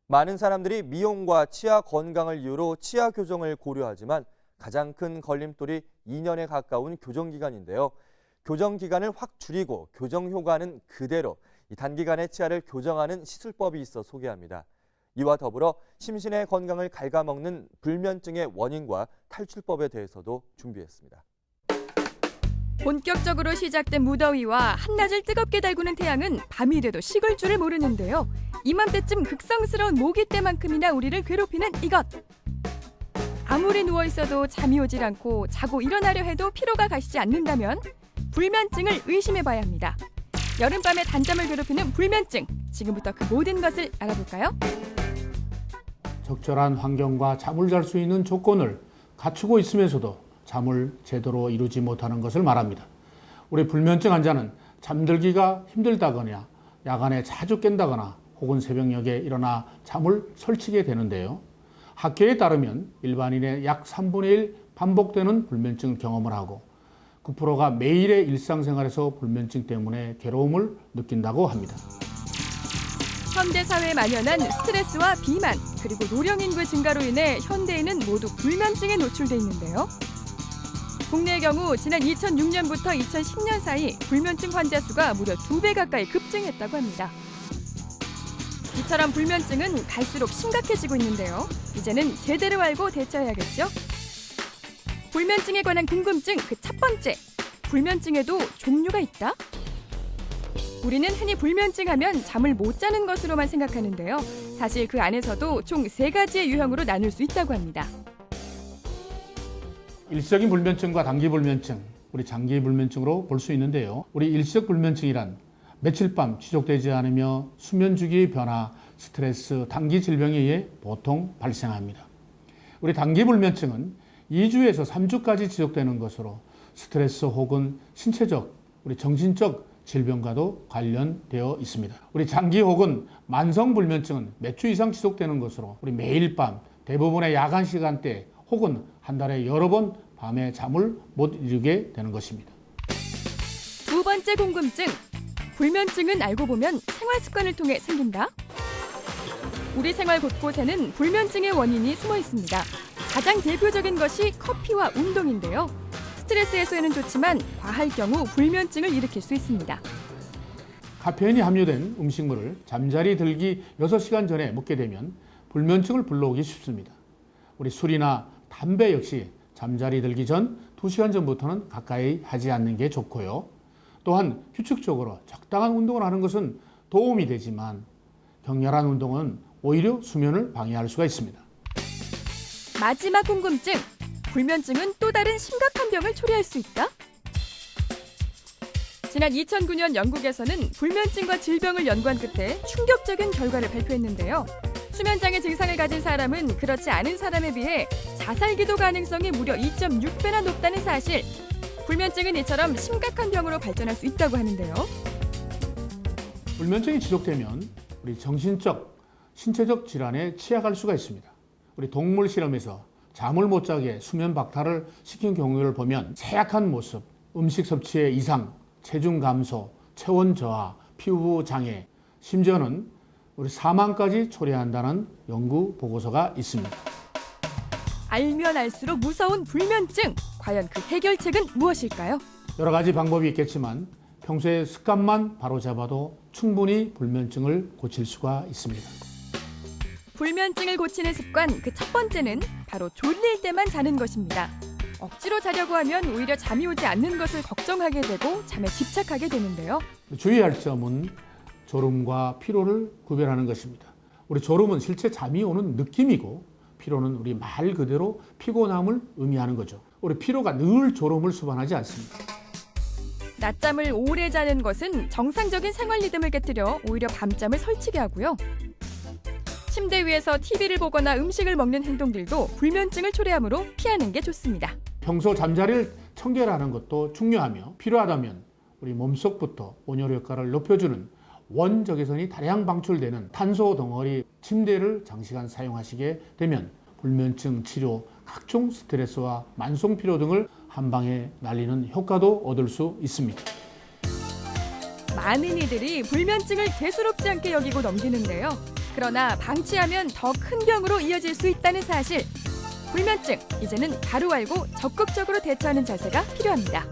많은 사람들이 미용과 치아 건강을 이유로 치아 교정을 고려하지만 가장 큰 걸림돌이 2년에 가까운 교정 기간인데요. 교정 기간을 확 줄이고 교정 효과는 그대로 단기간에 치아를 교정하는 시술법이 있어 소개합니다. 이와 더불어 심신의 건강을 갉아먹는 불면증의 원인과 탈출법에 대해서도 준비했습니다. 본격적으로 시작된 무더위와 한낮을 뜨겁게 달구는 태양은 밤이 돼도 식을 줄을 모르는데요. 이맘때쯤 극성스러운 모기 때만큼이나 우리를 괴롭히는 이것. 아무리 누워있어도 잠이 오질 않고 자고 일어나려 해도 피로가 가시지 않는다면 불면증을 의심해봐야 합니다. 여름밤에 단잠을 괴롭히는 불면증. 지금부터 그 모든 것을 알아볼까요? 적절한 환경과 잠을 잘 수 있는 조건을 갖추고 있으면서도 잠을 제대로 이루지 못하는 것을 말합니다. 우리 불면증 환자는 잠들기가 힘들다거나 야간에 자주 깬다거나 혹은 새벽녘에 일어나 잠을 설치게 되는데요. 학회에 따르면 일반인의 약 3분의 1 반복되는 불면증 경험을 하고 9%가 매일의 일상생활에서 불면증 때문에 괴로움을 느낀다고 합니다. 현대 사회에 만연한 스트레스와 비만, 그리고 노령 인구 증가로 인해 현대인은 모두 불면증에 노출돼 있는데요. 국내의 경우 지난 2006년부터 2010년 사이 불면증 환자 수가 무려 2배 가까이 급증했다고 합니다. 이처럼 불면증은 갈수록 심각해지고 있는데요. 이제는 제대로 알고 대처해야겠죠? 불면증에 관한 궁금증 그 첫 번째. 불면증에도 종류가 있다? 우리는 흔히 불면증 하면 잠을 못 자는 것으로만 생각하는데요. 사실 그 안에서도 총 3가지의 유형으로 나눌 수 있다고 합니다. 일시적인 불면증과 단기 불면증, 우리 장기 불면증으로 볼 수 있는데요. 우리 일시적 불면증이란 며칠 밤 지속되지 않으며 수면 주기의 변화, 스트레스, 단기 질병에 의해 보통 발생합니다. 우리 단기 불면증은 2주에서 3주까지 지속되는 것으로 스트레스 혹은 신체적, 우리 정신적 질병과도 관련되어 있습니다. 우리 장기 혹은 만성 불면증은 몇 주 이상 지속되는 것으로 우리 매일 밤 대부분의 야간 시간대 혹은 한 달에 여러 번 밤에 잠을 못 이루게 되는 것입니다. 두 번째 궁금증. 불면증은 알고 보면 생활 습관을 통해 생긴다? 우리 생활 곳곳에는 불면증의 원인이 숨어 있습니다. 가장 대표적인 것이 커피와 운동인데요. 스트레스 해소에는 좋지만 과할 경우 불면증을 일으킬 수 있습니다. 카페인이 함유된 음식물을 잠자리 들기 6시간 전에 먹게 되면 불면증을 불러오기 쉽습니다. 우리 술이나 담배 역시 잠자리 들기 전 2시간 전부터는 가까이 하지 않는 게 좋고요. 또한 규칙적으로 적당한 운동을 하는 것은 도움이 되지만 격렬한 운동은 오히려 수면을 방해할 수가 있습니다. 마지막 궁금증. 불면증은 또 다른 심각한 병을 초래할 수 있다? 지난 2009년 영국에서는 불면증과 질병을 연구한 끝에 충격적인 결과를 발표했는데요. 수면장애 증상을 가진 사람은 그렇지 않은 사람에 비해 자살기도 가능성이 무려 2.6배나 높다는 사실. 불면증은 이처럼 심각한 병으로 발전할 수 있다고 하는데요. 불면증이 지속되면 우리 정신적, 신체적 질환에 취약할 수가 있습니다. 우리 동물 실험에서 잠을 못 자게 수면 박탈을 시킨 경우를 보면 쇠약한 모습, 음식 섭취의 이상, 체중 감소, 체온 저하, 피부 장애, 심지어는 우리 사망까지 초래한다는 연구 보고서가 있습니다. 알면 알수록 무서운 불면증. 과연 그 해결책은 무엇일까요? 여러 가지 방법이 있겠지만 평소에 습관만 바로잡아도 충분히 불면증을 고칠 수가 있습니다. 불면증을 고치는 습관 그 첫 번째는 바로 졸릴 때만 자는 것입니다. 억지로 자려고 하면 오히려 잠이 오지 않는 것을 걱정하게 되고 잠에 집착하게 되는데요. 주의할 점은 졸음과 피로를 구별하는 것입니다. 우리 졸음은 실제 잠이 오는 느낌이고 피로는 우리 말 그대로 피곤함을 의미하는 거죠. 우리 피로가 늘 졸음을 수반하지 않습니다. 낮잠을 오래 자는 것은 정상적인 생활 리듬을 깨뜨려 오히려 밤잠을 설치게 하고요. 침대 위에서 TV를 보거나 음식을 먹는 행동들도 불면증을 초래하므로 피하는 게 좋습니다. 평소 잠자리를 청결하는 것도 중요하며 필요하다면 우리 몸속부터 온열 효과를 높여주는 원적외선이 다량 방출되는 탄소 덩어리 침대를 장시간 사용하시게 되면 불면증 치료, 각종 스트레스와 만성 피로 등을 한 방에 날리는 효과도 얻을 수 있습니다. 많은 이들이 불면증을 대수롭지 않게 여기고 넘기는데요. 그러나 방치하면 더 큰 병으로 이어질 수 있다는 사실. 불면증, 이제는 바로 알고 적극적으로 대처하는 자세가 필요합니다.